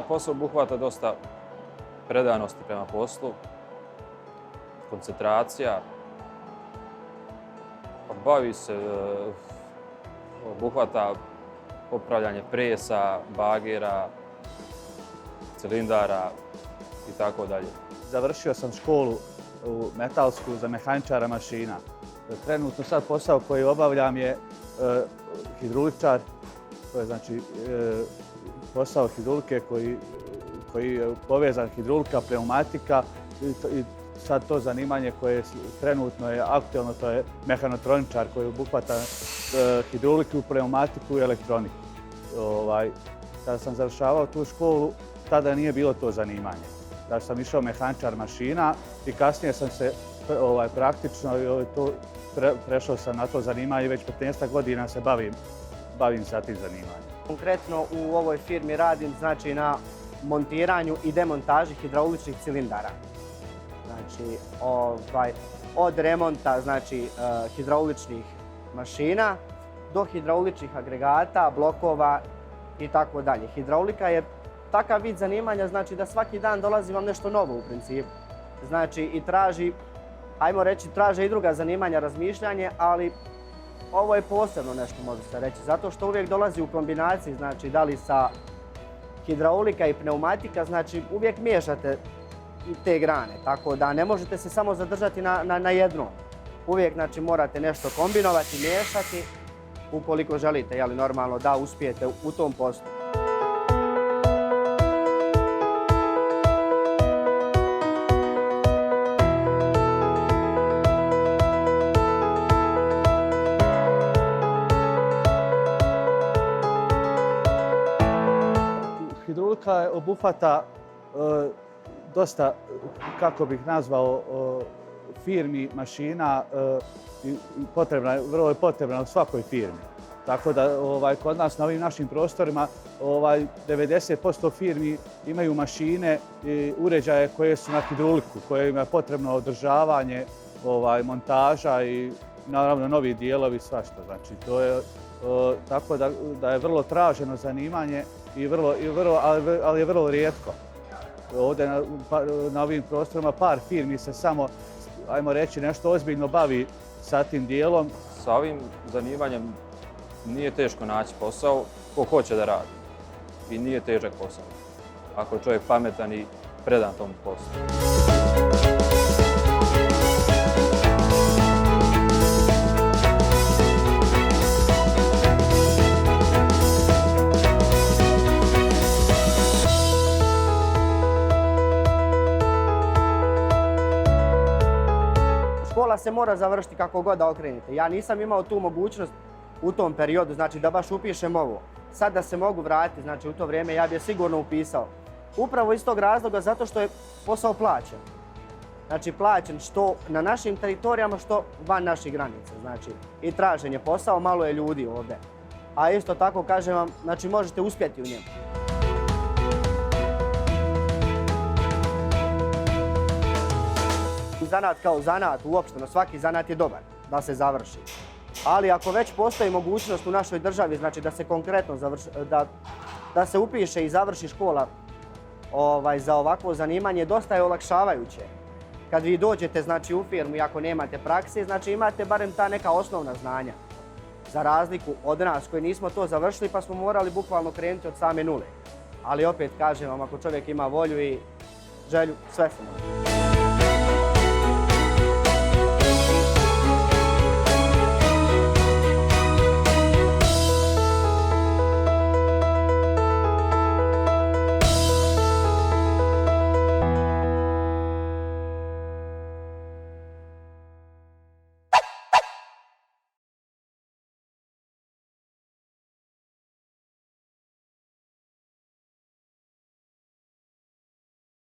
posao obuhvata dosta predanosti prema poslu, koncentracija, bavi se, obuhvata popravljanje presa, bagera, cilindara i tako dalje. Završio sam školu u metalsku za mehaničara mašina. Trenutno sad posao koji obavljam je hidroličar, to je znači posao hidrolike koji je povezan hidrolika, pneumatika i sad to zanimanje koje trenutno je aktualno, to je mehanotroničar koji obuhvata hidroliku, pneumatiku i elektroniku. Kada sam završavao tu školu, tada nije bilo to zanimanje. Da sam išao mehaničar mašina i kasnije sam se praktično prešao sam na to zanimanje i već 15 godina se bavim sa tim zanimanjem. Konkretno u ovoj firmi radim znači na montiranju i demontaži hidrauličnih cilindara. Znači od remonta znači hidrauličnih mašina do hidrauličnih agregata, blokova i tako dalje. Hidraulika je takav vid zanimanja znači da svaki dan dolazi vam nešto novo u principu. Znači i traže i druga zanimanja, razmišljanje, ali ovo je posebno nešto može se reći, zato što uvijek dolazi u kombinaciji, znači da li sa hidraulika i pneumatika, znači uvijek miješate te grane, tako da ne možete se samo zadržati na jednom. Uvijek znači morate nešto kombinovati, miješati, ukoliko želite, normalno da uspijete u tom poslu. Hidrolika obuhvata dosta, kako bih nazvao, firmi, mašina i vrlo je potrebna u svakoj firmi. Tako da kod nas na ovim našim prostorima 90% firmi imaju mašine i uređaje koje su na hidroliku, kojima je potrebno održavanje, montaža i naravno novi dijelovi, svašta. Znači, to je tako da je vrlo traženo zanimanje ali je vrlo rijetko. Ovdje na ovim prostorima par firmi se samo, ajmo reći, nešto ozbiljno bavi sa tim dijelom. Sa ovim zanimanjem nije teško naći posao ko hoće da radi. I nije težak posao, ako je čovjek pametan i predan tom poslu. Škola se mora završiti kako god da okrenete. Ja nisam imao tu mogućnost u tom periodu, znači da baš upišem ovo. Sad da se mogu vratiti, znači u to vrijeme ja bi je sigurno upisao. Upravo iz tog razloga zato što je posao plaćen. Znači plaćen što na našim teritorijama, što van naših granica. Znači i tražen je posao, malo je ljudi ovdje. A isto tako kažem vam, znači možete uspjeti u njemu. Zanat kao zanat, uopšteno, svaki zanat je dobar da se završi. Ali ako već postoji mogućnost u našoj državi, znači da se konkretno da se upiše i završi škola za ovakvo zanimanje, dosta je olakšavajuće. Kad vi dođete znači u firmu i ako nemate prakse, znači imate barem ta neka osnovna znanja. Za razliku od nas koji nismo to završili pa smo morali bukvalno krenuti od same nule. Ali opet kažem vam, ako čovjek ima volju i želju, sve se može.